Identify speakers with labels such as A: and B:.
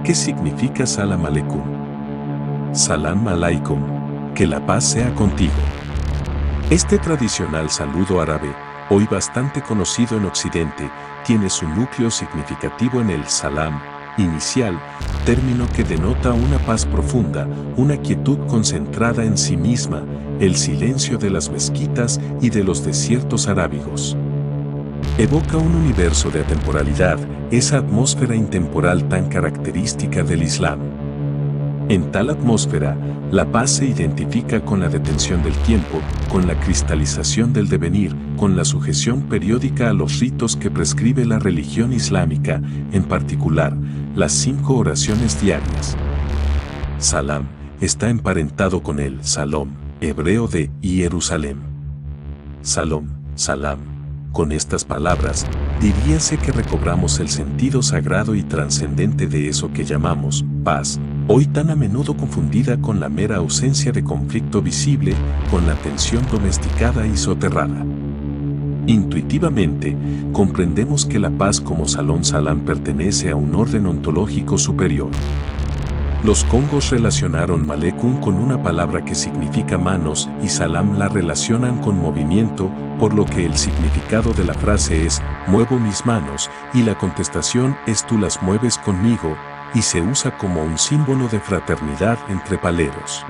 A: ¿Qué significa Salam Aleikum? Salam Alaikum, que la paz sea contigo. Este tradicional saludo árabe, hoy bastante conocido en Occidente, tiene su núcleo significativo en el salam inicial, término que denota una paz profunda, una quietud concentrada en sí misma, el silencio de las mezquitas y de los desiertos arábigos. Evoca un universo de atemporalidad, esa atmósfera intemporal tan característica del Islam. En tal atmósfera, la paz se identifica con la detención del tiempo, con la cristalización del devenir, con la sujeción periódica a los ritos que prescribe la religión islámica, en particular, las 5 oraciones diarias. Salam está emparentado con el Salom, hebreo de Jerusalén. Salom, salam. Con estas palabras, diríase que recobramos el sentido sagrado y trascendente de eso que llamamos paz, hoy tan a menudo confundida con la mera ausencia de conflicto visible, con la tensión domesticada y soterrada. Intuitivamente, comprendemos que la paz como Salom Salam pertenece a un orden ontológico superior. Los congos relacionaron Malecum con una palabra que significa manos y Salam la relacionan con movimiento, por lo que el significado de la frase es muevo mis manos y la contestación es tú las mueves conmigo, y se usa como un símbolo de fraternidad entre paleros.